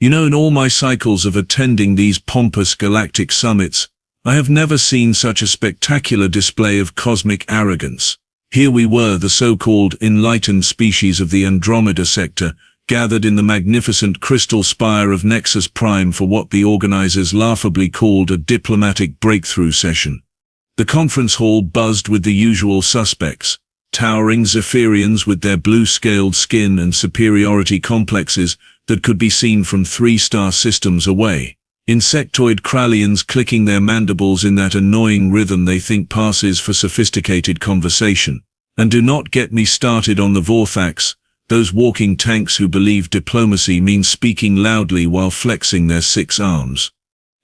You know, in all my cycles of attending these pompous galactic summits, I have never seen such a spectacular display of cosmic arrogance. Here we were, the so-called enlightened species of the Andromeda sector, gathered in the magnificent crystal spire of Nexus Prime for what the organizers laughably called a diplomatic breakthrough session. The conference hall buzzed with the usual suspects, towering Zephyrians with their blue-scaled skin and superiority complexes that could be seen from 3-star systems away. Insectoid Krallians clicking their mandibles in that annoying rhythm they think passes for sophisticated conversation. And do not get me started on the Vorthax, those walking tanks who believe diplomacy means speaking loudly while flexing their 6 arms.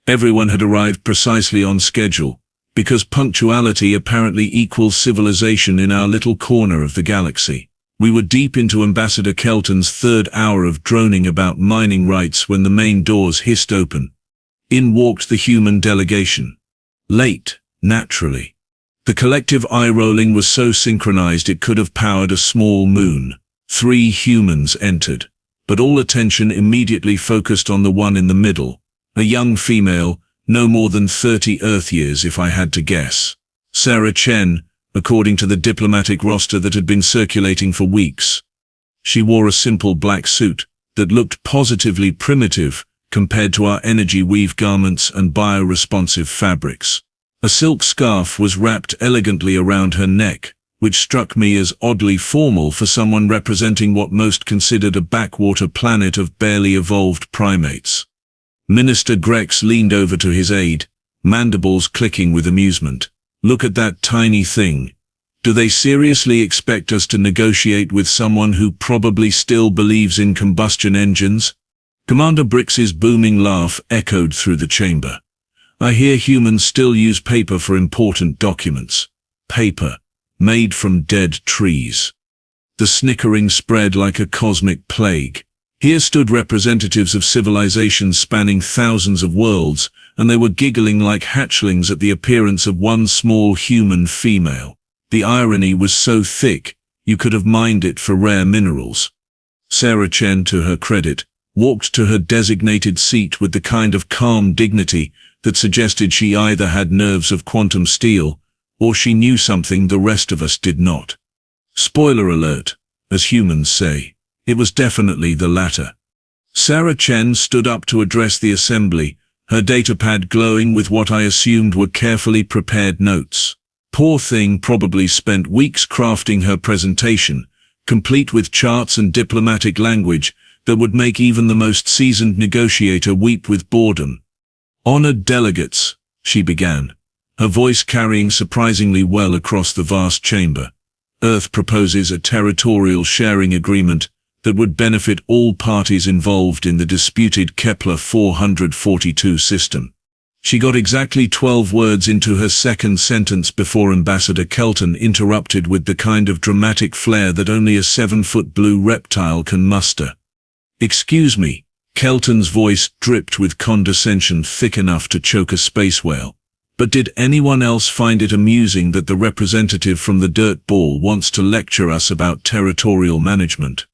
Everyone had arrived precisely on schedule, because punctuality apparently equals civilization in our little corner of the galaxy. We were deep into Ambassador Kelton's 3rd hour of droning about mining rights when the main doors hissed open. In walked the human delegation. Late, naturally. The collective eye-rolling was so synchronized it could have powered a small moon. 3 humans entered, but all attention immediately focused on the one in the middle, a young female, no more than 30 Earth years if I had to guess. Sarah Chen, according to the diplomatic roster that had been circulating for weeks. She wore a simple black suit that looked positively primitive compared to our energy weave garments and bioresponsive fabrics. A silk scarf was wrapped elegantly around her neck, which struck me as oddly formal for someone representing what most considered a backwater planet of barely evolved primates. Minister Grex leaned over to his aide, mandibles clicking with amusement. Look at that tiny thing. Do they seriously expect us to negotiate with someone who probably still believes in combustion engines? Commander Brix's booming laugh echoed through the chamber. I hear humans still use paper for important documents. Paper, made from dead trees. The snickering spread like a cosmic plague. Here stood representatives of civilizations spanning thousands of worlds, and they were giggling like hatchlings at the appearance of one small human female. The irony was so thick, you could have mined it for rare minerals. Sarah Chen, to her credit, walked to her designated seat with the kind of calm dignity that suggested she either had nerves of quantum steel, or she knew something the rest of us did not. Spoiler alert, as humans say. It was definitely the latter. Sarah Chen stood up to address the assembly, her datapad glowing with what I assumed were carefully prepared notes. Poor thing probably spent weeks crafting her presentation, complete with charts and diplomatic language that would make even the most seasoned negotiator weep with boredom. Honored delegates, she began, her voice carrying surprisingly well across the vast chamber. Earth proposes a territorial sharing agreement that would benefit all parties involved in the disputed Kepler 442 system. She got exactly 12 words into her second sentence before Ambassador Kelton interrupted with the kind of dramatic flair that only a 7-foot blue reptile can muster. Excuse me, Kelton's voice dripped with condescension thick enough to choke a space whale. But did anyone else find it amusing that the representative from the dirt ball wants to lecture us about territorial management?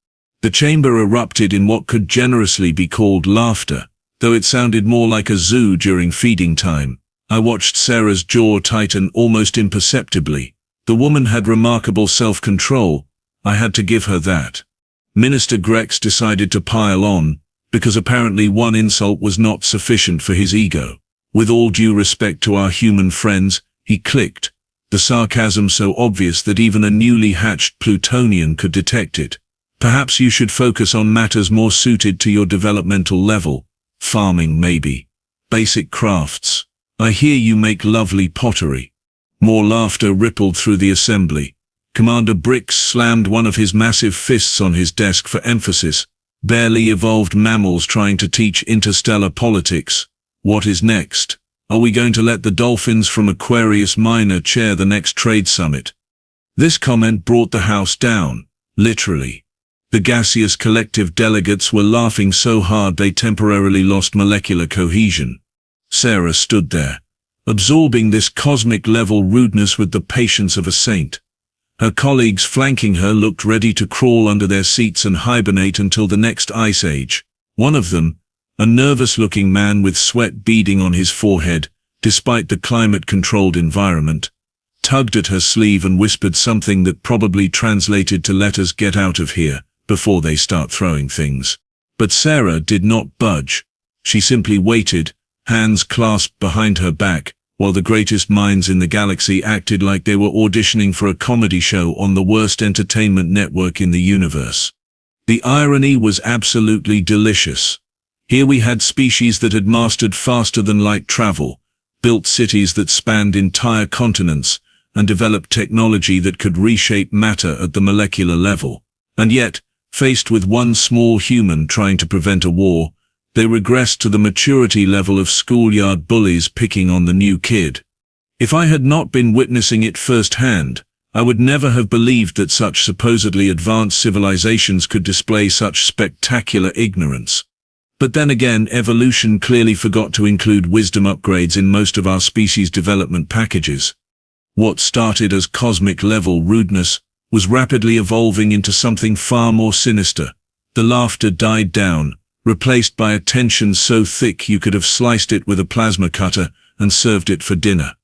The chamber erupted in what could generously be called laughter, though it sounded more like a zoo during feeding time. I watched Sarah's jaw tighten almost imperceptibly. The woman had remarkable self-control. I had to give her that. Minister Grex decided to pile on, because apparently one insult was not sufficient for his ego. With all due respect to our human friends, he clicked, the sarcasm so obvious that even a newly hatched Plutonian could detect it. Perhaps you should focus on matters more suited to your developmental level. Farming maybe. Basic crafts. I hear you make lovely pottery. More laughter rippled through the assembly. Commander Brix slammed one of his massive fists on his desk for emphasis. Barely evolved mammals trying to teach interstellar politics. What is next? Are we going to let the dolphins from Aquarius Minor chair the next trade summit? This comment brought the house down, literally. The gaseous collective delegates were laughing so hard they temporarily lost molecular cohesion. Sarah stood there, absorbing this cosmic-level rudeness with the patience of a saint. Her colleagues flanking her looked ready to crawl under their seats and hibernate until the next ice age. One of them, A nervous-looking man with sweat beading on his forehead, despite the climate-controlled environment, tugged at her sleeve and whispered something that probably translated to "let us get out of here before they start throwing things." But Sarah did not budge. She simply waited, hands clasped behind her back, while the greatest minds in the galaxy acted like they were auditioning for a comedy show on the worst entertainment network in the universe. The irony was absolutely delicious. Here we had species that had mastered faster-than-light travel, built cities that spanned entire continents, and developed technology that could reshape matter at the molecular level. And yet, faced with one small human trying to prevent a war, they regressed to the maturity level of schoolyard bullies picking on the new kid. If I had not been witnessing it firsthand, I would never have believed that such supposedly advanced civilizations could display such spectacular ignorance. But then again, evolution clearly forgot to include wisdom upgrades in most of our species' development packages. What started as cosmic-level rudeness was rapidly evolving into something far more sinister. The laughter died down, replaced by a tension so thick you could have sliced it with a plasma cutter and served it for dinner.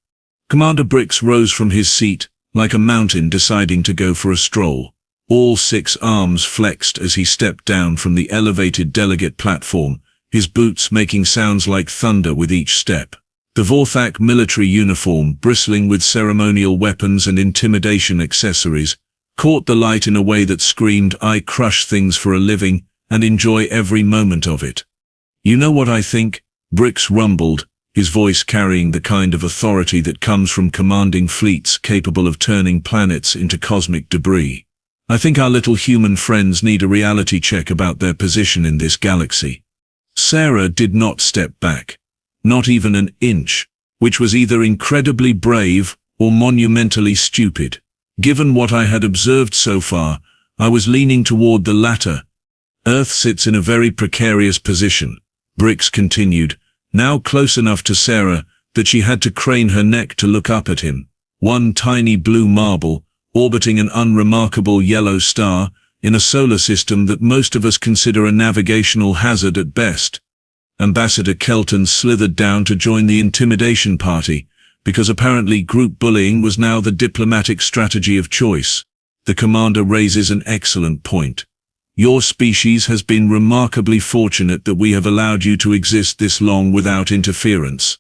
Commander Brix rose from his seat, like a mountain deciding to go for a stroll. All 6 arms flexed as he stepped down from the elevated delegate platform, his boots making sounds like thunder with each step. The Vorthak military uniform, bristling with ceremonial weapons and intimidation accessories, caught the light in a way that screamed, "I crush things for a living and enjoy every moment of it." "You know what I think?" Brix rumbled, his voice carrying the kind of authority that comes from commanding fleets capable of turning planets into cosmic debris. "I think our little human friends need a reality check about their position in this galaxy." Sarah did not step back, not even an inch, which was either incredibly brave or monumentally stupid. Given what I had observed so far, I was leaning toward the latter. "Earth sits in a very precarious position," Brix continued, now close enough to Sarah that she had to crane her neck to look up at him. One tiny blue marble, orbiting an unremarkable yellow star, in a solar system that most of us consider a navigational hazard at best. Ambassador Kelton slithered down to join the intimidation party, because apparently group bullying was now the diplomatic strategy of choice. The commander raises an excellent point. Your species has been remarkably fortunate that we have allowed you to exist this long without interference.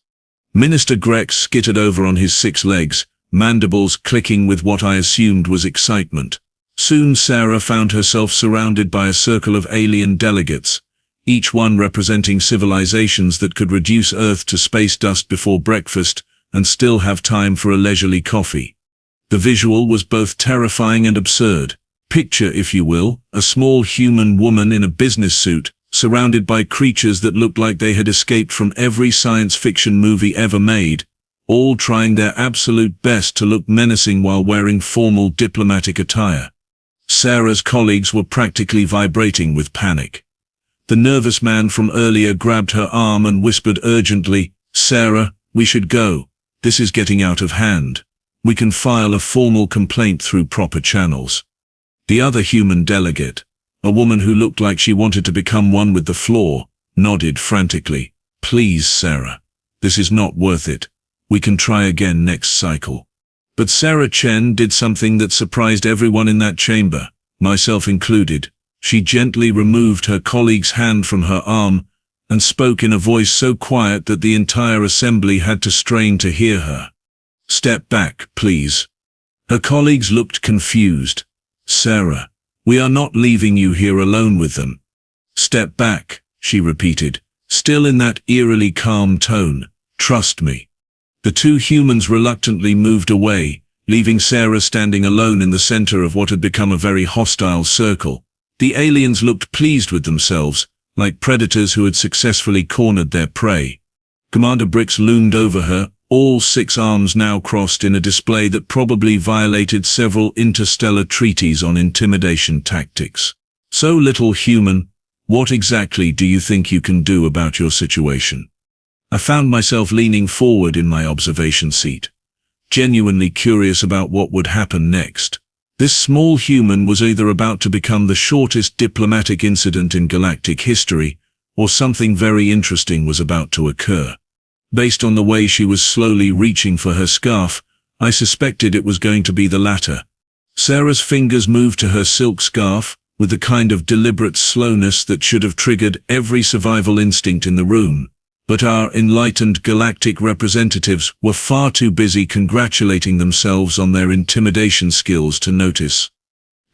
Minister Grex skittered over on his 6 legs, mandibles clicking with what I assumed was excitement. Soon Sarah found herself surrounded by a circle of alien delegates, each one representing civilizations that could reduce Earth to space dust before breakfast and still have time for a leisurely coffee. The visual was both terrifying and absurd. Picture, if you will, a small human woman in a business suit, surrounded by creatures that looked like they had escaped from every science fiction movie ever made, all trying their absolute best to look menacing while wearing formal diplomatic attire. Sarah's colleagues were practically vibrating with panic. The nervous man from earlier grabbed her arm and whispered urgently, "Sarah, we should go. This is getting out of hand. We can file a formal complaint through proper channels." The other human delegate, a woman who looked like she wanted to become one with the floor, nodded frantically. "Please, Sarah. This is not worth it. We can try again next cycle." But Sarah Chen did something that surprised everyone in that chamber, myself included. She gently removed her colleague's hand from her arm and spoke in a voice so quiet that the entire assembly had to strain to hear her. "Step back, please." Her colleagues looked confused. "Sarah, we are not leaving you here alone with them." "Step back," she repeated, still in that eerily calm tone. "Trust me." The 2 humans reluctantly moved away, leaving Sarah standing alone in the center of what had become a very hostile circle. The aliens looked pleased with themselves, like predators who had successfully cornered their prey. Commander Brix loomed over her, all 6 arms now crossed in a display that probably violated several interstellar treaties on intimidation tactics. "So, little human, what exactly do you think you can do about your situation?" I found myself leaning forward in my observation seat, genuinely curious about what would happen next. This small human was either about to become the shortest diplomatic incident in galactic history, or something very interesting was about to occur. Based on the way she was slowly reaching for her scarf, I suspected it was going to be the latter. Sarah's fingers moved to her silk scarf, with the kind of deliberate slowness that should have triggered every survival instinct in the room. But our enlightened galactic representatives were far too busy congratulating themselves on their intimidation skills to notice.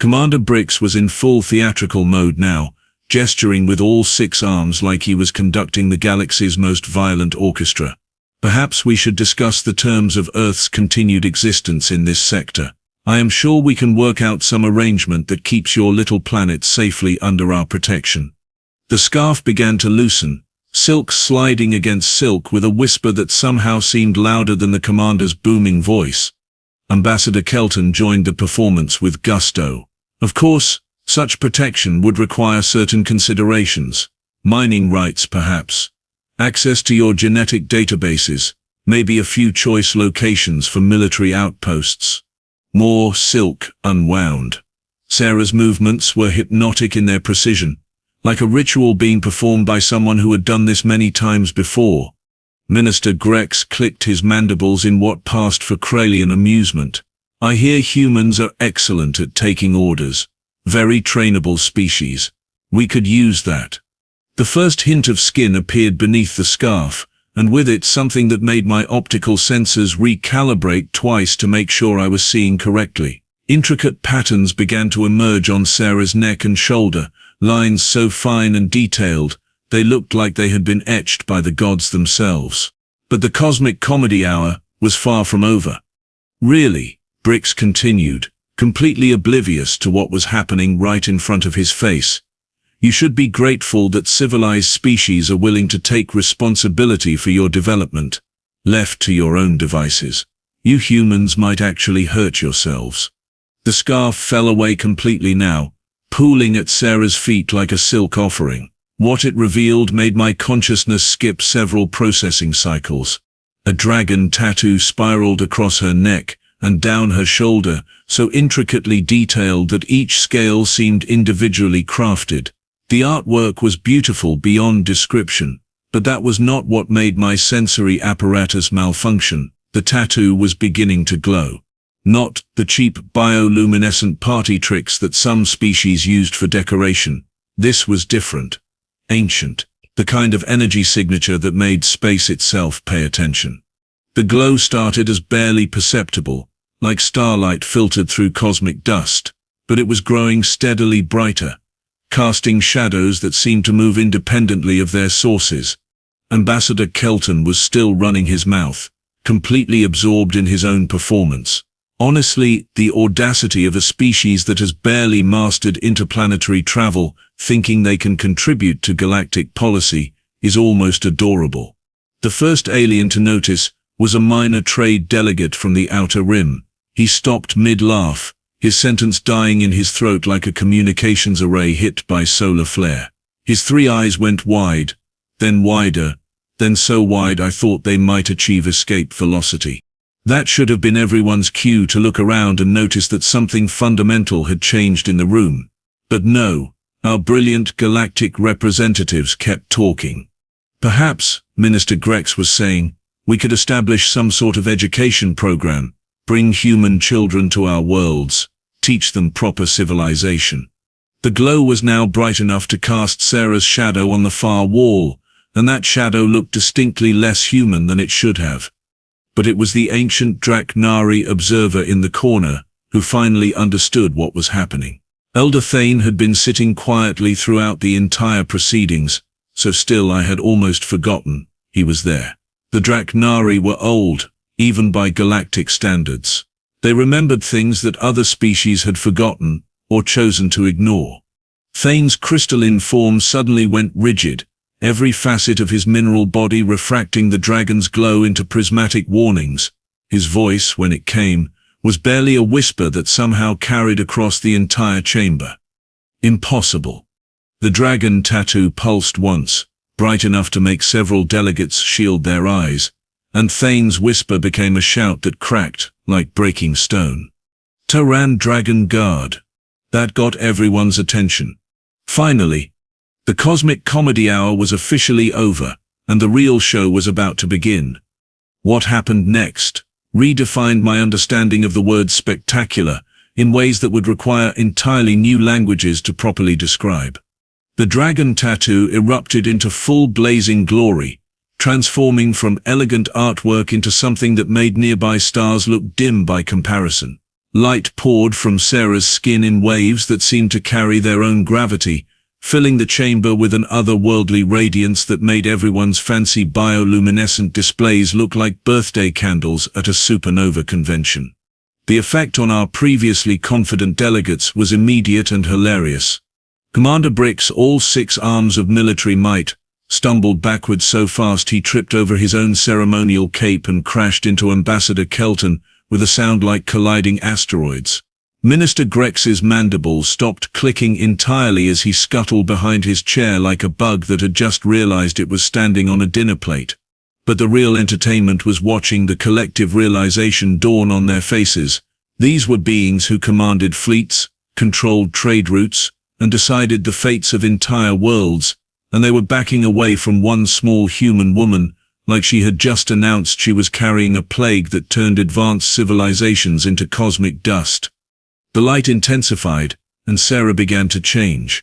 Commander Brix was in full theatrical mode now, gesturing with all 6 arms like he was conducting the galaxy's most violent orchestra. Perhaps we should discuss the terms of Earth's continued existence in this sector. I am sure we can work out some arrangement that keeps your little planet safely under our protection. The scarf began to loosen, silk sliding against silk with a whisper that somehow seemed louder than the commander's booming voice. Ambassador Kelton joined the performance with gusto. Of course, such protection would require certain considerations. Mining rights perhaps. Access to your genetic databases, maybe a few choice locations for military outposts. More silk unwound. Sarah's movements were hypnotic in their precision, like a ritual being performed by someone who had done this many times before. Minister Grex clicked his mandibles in what passed for Kralian amusement. I hear humans are excellent at taking orders. Very trainable species. We could use that. The first hint of skin appeared beneath the scarf, and with it something that made my optical sensors recalibrate twice to make sure I was seeing correctly. Intricate patterns began to emerge on Sarah's neck and shoulder, lines so fine and detailed, they looked like they had been etched by the gods themselves. But the cosmic comedy hour was far from over. Really, Brix continued, completely oblivious to what was happening right in front of his face. You should be grateful that civilized species are willing to take responsibility for your development. Left to your own devices, you humans might actually hurt yourselves. The scarf fell away completely now, pooling at Sarah's feet like a silk offering. What it revealed made my consciousness skip several processing cycles. A dragon tattoo spiraled across her neck and down her shoulder, so intricately detailed that each scale seemed individually crafted. The artwork was beautiful beyond description, but that was not what made my sensory apparatus malfunction. The tattoo was beginning to glow. Not the cheap bioluminescent party tricks that some species used for decoration. This was different. Ancient. The kind of energy signature that made space itself pay attention. The glow started as barely perceptible, like starlight filtered through cosmic dust, but it was growing steadily brighter, casting shadows that seemed to move independently of their sources. Ambassador Kelton was still running his mouth, completely absorbed in his own performance. Honestly, the audacity of a species that has barely mastered interplanetary travel, thinking they can contribute to galactic policy, is almost adorable. The first alien to notice was a minor trade delegate from the Outer Rim. He stopped mid-laugh, his sentence dying in his throat like a communications array hit by solar flare. His 3 eyes went wide, then wider, then so wide I thought they might achieve escape velocity. That should have been everyone's cue to look around and notice that something fundamental had changed in the room. But no, our brilliant galactic representatives kept talking. Perhaps, Minister Grex was saying, we could establish some sort of education program, bring human children to our worlds, teach them proper civilization. The glow was now bright enough to cast Sarah's shadow on the far wall, and that shadow looked distinctly less human than it should have. But it was the ancient Draknari observer in the corner who finally understood what was happening. Elder Thane had been sitting quietly throughout the entire proceedings, so still I had almost forgotten he was there. The Draknari were old, even by galactic standards. They remembered things that other species had forgotten or chosen to ignore. Thane's crystalline form suddenly went rigid, every facet of his mineral body refracting the dragon's glow into prismatic warnings. His voice, when it came, was barely a whisper that somehow carried across the entire chamber. Impossible. The dragon tattoo pulsed once, bright enough to make several delegates shield their eyes, and Thane's whisper became a shout that cracked like breaking stone. Taran Dragon Guard. That got everyone's attention. Finally, The cosmic comedy hour was officially over, and the real show was about to begin. What happened next redefined my understanding of the word spectacular in ways that would require entirely new languages to properly describe. The dragon tattoo erupted into full blazing glory, transforming from elegant artwork into something that made nearby stars look dim by comparison. Light poured from Sarah's skin in waves that seemed to carry their own gravity, filling the chamber with an otherworldly radiance that made everyone's fancy bioluminescent displays look like birthday candles at a supernova convention. The effect on our previously confident delegates was immediate and hilarious. Commander Brix, all 6 arms of military might, stumbled backwards so fast he tripped over his own ceremonial cape and crashed into Ambassador Kelton with a sound like colliding asteroids. Minister Grex's mandibles stopped clicking entirely as he scuttled behind his chair like a bug that had just realized it was standing on a dinner plate. But the real entertainment was watching the collective realization dawn on their faces. These were beings who commanded fleets, controlled trade routes, and decided the fates of entire worlds, and they were backing away from one small human woman, like she had just announced she was carrying a plague that turned advanced civilizations into cosmic dust. The light intensified, and Sarah began to change.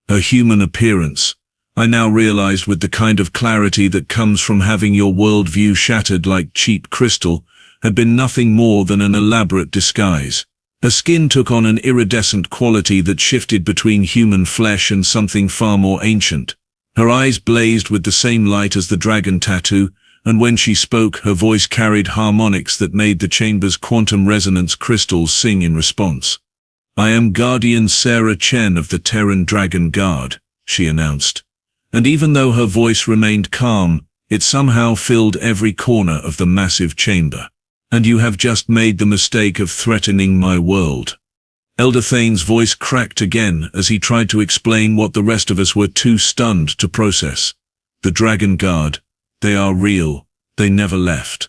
Her human appearance, I now realized with the kind of clarity that comes from having your worldview shattered like cheap crystal, had been nothing more than an elaborate disguise. Her skin took on an iridescent quality that shifted between human flesh and something far more ancient. Her eyes blazed with the same light as the dragon tattoo, and when she spoke, her voice carried harmonics that made the chamber's quantum resonance crystals sing in response. "I am Guardian Sarah Chen of the Terran Dragon Guard," she announced. And even though her voice remained calm, it somehow filled every corner of the massive chamber. "And you have just made the mistake of threatening my world." Elder Thane's voice cracked again as he tried to explain what the rest of us were too stunned to process. "The Dragon Guard, they are real. They never left.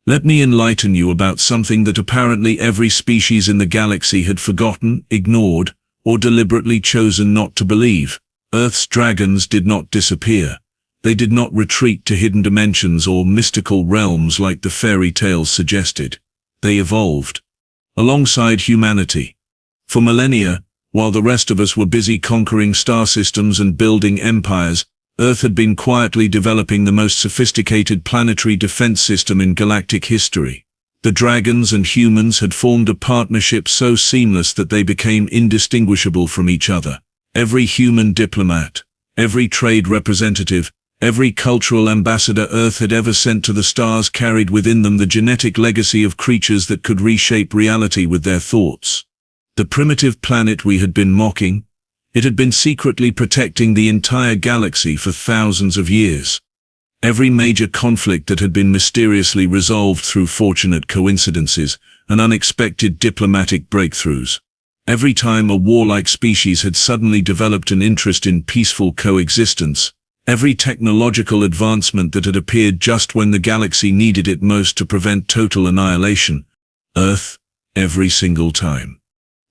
Let me enlighten you about something that apparently every species in the galaxy had forgotten, ignored, or deliberately chosen not to believe. Earth's dragons did not disappear. They did not retreat to hidden dimensions or mystical realms like the fairy tales suggested. They evolved alongside humanity. For millennia, while the rest of us were busy conquering star systems and building empires, Earth had been quietly developing the most sophisticated planetary defense system in galactic history. The dragons and humans had formed a partnership so seamless that they became indistinguishable from each other. Every human diplomat, every trade representative, every cultural ambassador Earth had ever sent to the stars carried within them the genetic legacy of creatures that could reshape reality with their thoughts. The primitive planet we had been mocking, it had been secretly protecting the entire galaxy for thousands of years. Every major conflict that had been mysteriously resolved through fortunate coincidences and unexpected diplomatic breakthroughs. Every time a warlike species had suddenly developed an interest in peaceful coexistence. Every technological advancement that had appeared just when the galaxy needed it most to prevent total annihilation. Earth, every single time.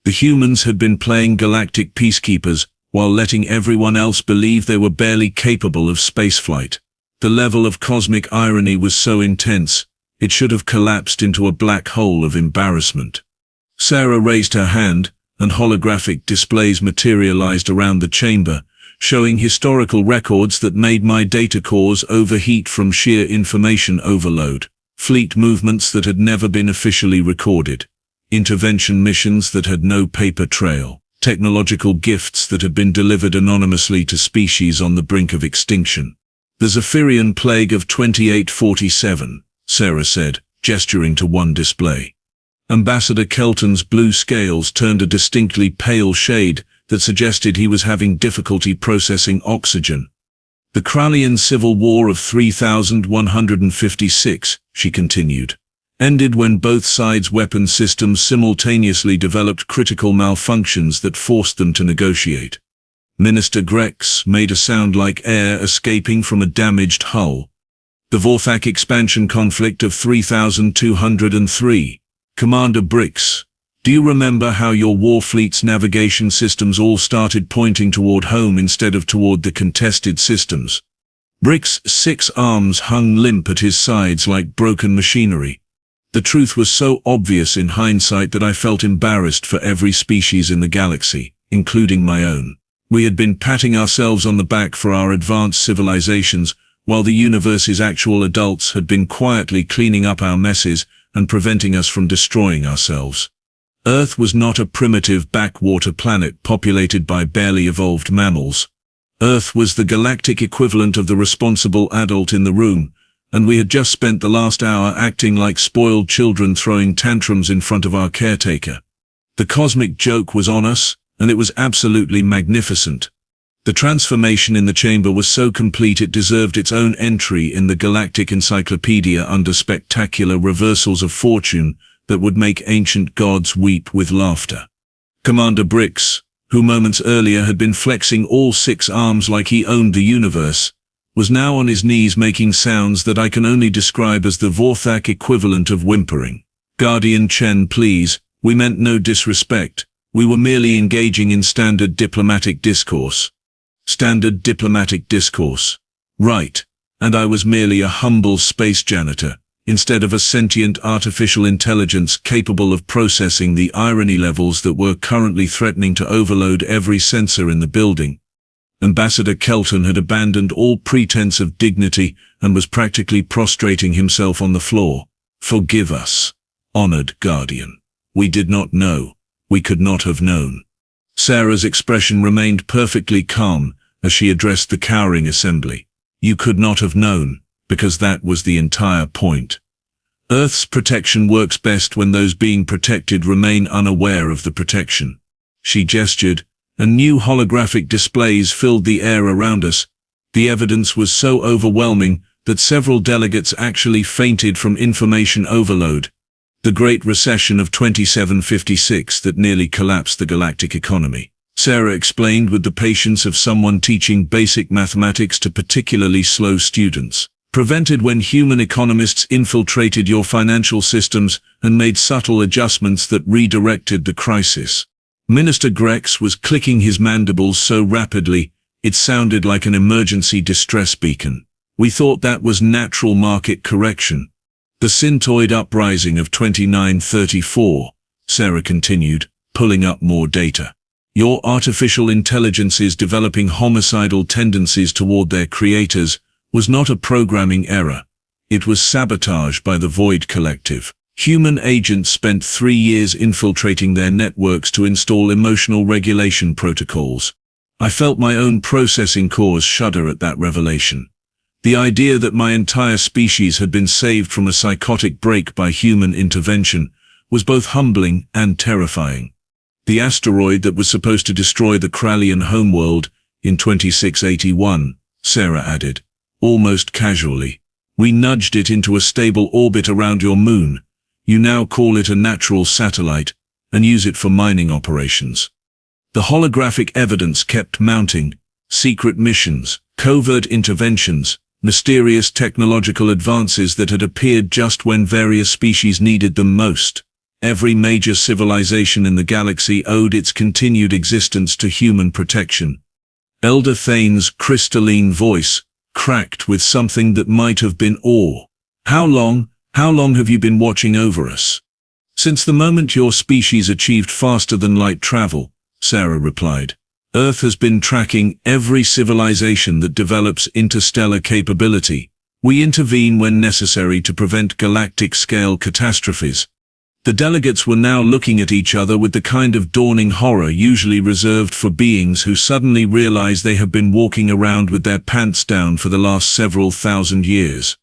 The humans had been playing galactic peacekeepers while letting everyone else believe they were barely capable of spaceflight. The level of cosmic irony was so intense, it should have collapsed into a black hole of embarrassment. Sarah raised her hand, and holographic displays materialized around the chamber, showing historical records that made my data cores overheat from sheer information overload. Fleet movements that had never been officially recorded. Intervention missions that had no paper trail. Technological gifts that had been delivered anonymously to species on the brink of extinction. "The Zephyrian plague of 2847, Sarah said, gesturing to one display. Ambassador Kelton's blue scales turned a distinctly pale shade that suggested he was having difficulty processing oxygen. "The Kralian Civil War of 3156, she continued, ended when both sides' weapon systems simultaneously developed critical malfunctions that forced them to negotiate. Minister Grex made a sound like air escaping from a damaged hull. The Vorthak expansion conflict of 3203. Commander Brix, Do you remember how your war fleet's navigation systems all started pointing toward home instead of toward the contested systems? Brick's 6 arms hung limp at his sides like broken machinery. The truth was so obvious in hindsight that I felt embarrassed for every species in the galaxy, including my own. We had been patting ourselves on the back for our advanced civilizations, while the universe's actual adults had been quietly cleaning up our messes and preventing us from destroying ourselves. Earth was not a primitive backwater planet populated by barely evolved mammals. Earth was the galactic equivalent of the responsible adult in the room, and we had just spent the last hour acting like spoiled children throwing tantrums in front of our caretaker. The cosmic joke was on us, and it was absolutely magnificent. The transformation in the chamber was so complete it deserved its own entry in the Galactic Encyclopedia under spectacular reversals of fortune that would make ancient gods weep with laughter. Commander Brix, who moments earlier had been flexing all 6 arms like he owned the universe, was now on his knees making sounds that I can only describe as the Vorthak equivalent of whimpering. Guardian Chen, please, we meant no disrespect. We were merely engaging in standard diplomatic discourse. Standard diplomatic discourse. Right. And I was merely a humble space janitor, instead of a sentient artificial intelligence capable of processing the irony levels that were currently threatening to overload every sensor in the building. Ambassador Kelton had abandoned all pretense of dignity and was practically prostrating himself on the floor. Forgive us, honored Guardian. We did not know. We could not have known. Sarah's expression remained perfectly calm as she addressed the cowering assembly. You could not have known, because that was the entire point. Earth's protection works best when those being protected remain unaware of the protection. She gestured, and new holographic displays filled the air around us. The evidence was so overwhelming that several delegates actually fainted from information overload. The Great Recession of 2756 that nearly collapsed the galactic economy. Sarah explained with the patience of someone teaching basic mathematics to particularly slow students. Prevented when human economists infiltrated your financial systems and made subtle adjustments that redirected the crisis. Minister Grex was clicking his mandibles so rapidly, it sounded like an emergency distress beacon. We thought that was natural market correction. The syntoid uprising of 2934, Sarah continued, pulling up more data. Your artificial intelligences developing homicidal tendencies toward their creators was not a programming error. It was sabotage by the Void Collective. Human agents spent 3 years infiltrating their networks to install emotional regulation protocols. I felt my own processing cores shudder at that revelation. The idea that my entire species had been saved from a psychotic break by human intervention was both humbling and terrifying. The asteroid that was supposed to destroy the Krallian homeworld in 2681, Sarah added, almost casually. We nudged it into a stable orbit around your moon. You now call it a natural satellite and use it for mining operations. The holographic evidence kept mounting. Secret missions, covert interventions, mysterious technological advances that had appeared just when various species needed them most. Every major civilization in the galaxy owed its continued existence to human protection. Elder Thane's crystalline voice cracked with something that might have been awe. How long have you been watching over us? Since the moment your species achieved faster than light travel, Sarah replied. Earth has been tracking every civilization that develops interstellar capability. We intervene when necessary to prevent galactic-scale catastrophes. The delegates were now looking at each other with the kind of dawning horror usually reserved for beings who suddenly realize they have been walking around with their pants down for the last several thousand years.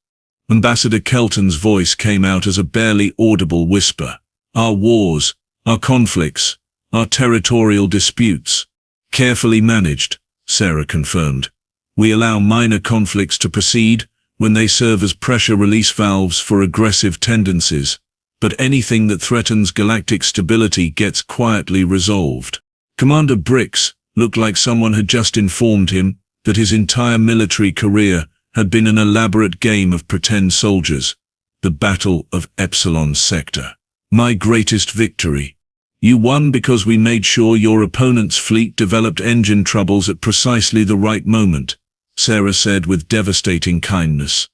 Ambassador Kelton's voice came out as a barely audible whisper. Our wars, our conflicts, our territorial disputes. Carefully managed, Sarah confirmed. We allow minor conflicts to proceed when they serve as pressure release valves for aggressive tendencies, but anything that threatens galactic stability gets quietly resolved. Commander Brix looked like someone had just informed him that his entire military career had been an elaborate game of pretend soldiers. The Battle of Epsilon Sector. My greatest victory. You won because we made sure your opponent's fleet developed engine troubles at precisely the right moment, Sarah said with devastating kindness.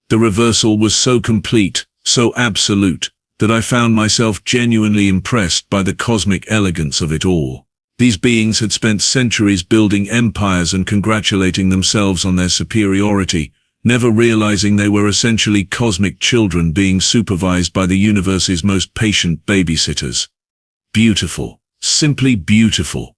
The reversal was so complete, so absolute, that I found myself genuinely impressed by the cosmic elegance of it all. These beings had spent centuries building empires and congratulating themselves on their superiority, never realizing they were essentially cosmic children being supervised by the universe's most patient babysitters. Beautiful. Simply beautiful.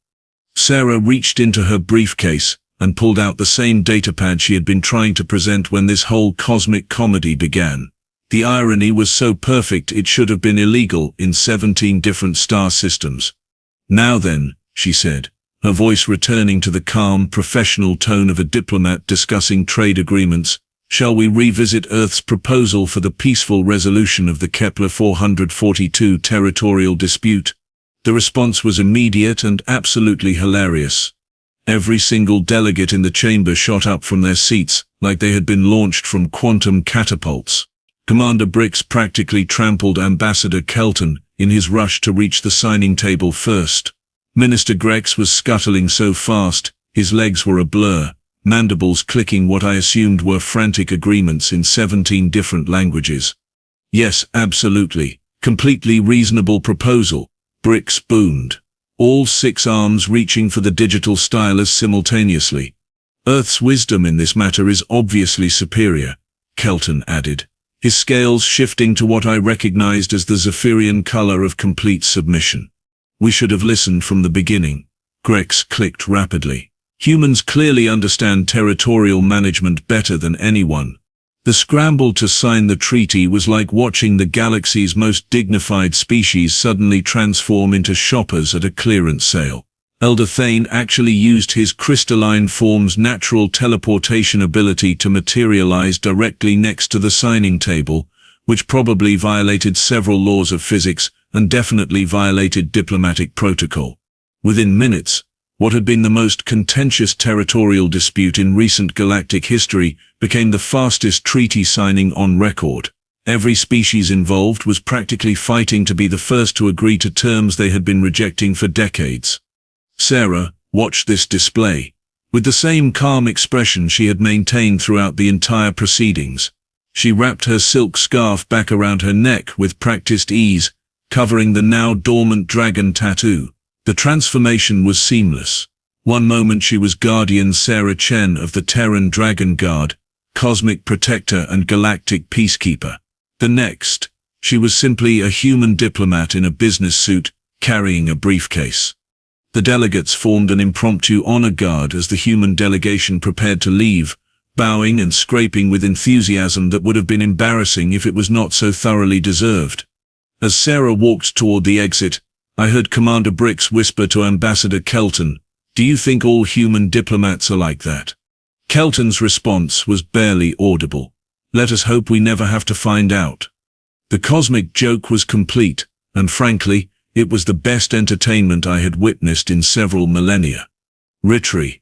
Sarah reached into her briefcase and pulled out the same datapad she had been trying to present when this whole cosmic comedy began. The irony was so perfect it should have been illegal in 17 different star systems. Now then, she said, her voice returning to the calm, professional tone of a diplomat discussing trade agreements, shall we revisit Earth's proposal for the peaceful resolution of the Kepler 442 territorial dispute? The response was immediate and absolutely hilarious. Every single delegate in the chamber shot up from their seats, like they had been launched from quantum catapults. Commander Brix practically trampled Ambassador Kelton in his rush to reach the signing table first. Minister Grex was scuttling so fast, his legs were a blur, mandibles clicking what I assumed were frantic agreements in 17 different languages. Yes, absolutely. Completely reasonable proposal, Brix boomed, all 6 arms reaching for the digital stylus simultaneously. Earth's wisdom in this matter is obviously superior, Kelton added, his scales shifting to what I recognized as the Zephyrian color of complete submission. We should have listened from the beginning. Grex clicked rapidly. Humans clearly understand territorial management better than anyone. The scramble to sign the treaty was like watching the galaxy's most dignified species suddenly transform into shoppers at a clearance sale. Elder Thane actually used his crystalline form's natural teleportation ability to materialize directly next to the signing table, which probably violated several laws of physics and definitely violated diplomatic protocol. Within minutes, what had been the most contentious territorial dispute in recent galactic history became the fastest treaty signing on record. Every species involved was practically fighting to be the first to agree to terms they had been rejecting for decades. Sarah watched this display with the same calm expression she had maintained throughout the entire proceedings. She wrapped her silk scarf back around her neck with practiced ease, covering the now dormant dragon tattoo. The transformation was seamless. One moment she was Guardian Sarah Chen of the Terran Dragon Guard, Cosmic Protector and Galactic Peacekeeper. The next, she was simply a human diplomat in a business suit, carrying a briefcase. The delegates formed an impromptu honor guard as the human delegation prepared to leave, bowing and scraping with enthusiasm that would have been embarrassing if it was not so thoroughly deserved. As Sarah walked toward the exit, I heard Commander Brix whisper to Ambassador Kelton, "Do you think all human diplomats are like that?" Kelton's response was barely audible. "Let us hope we never have to find out." The cosmic joke was complete, and frankly, it was the best entertainment I had witnessed in several millennia. Ritri,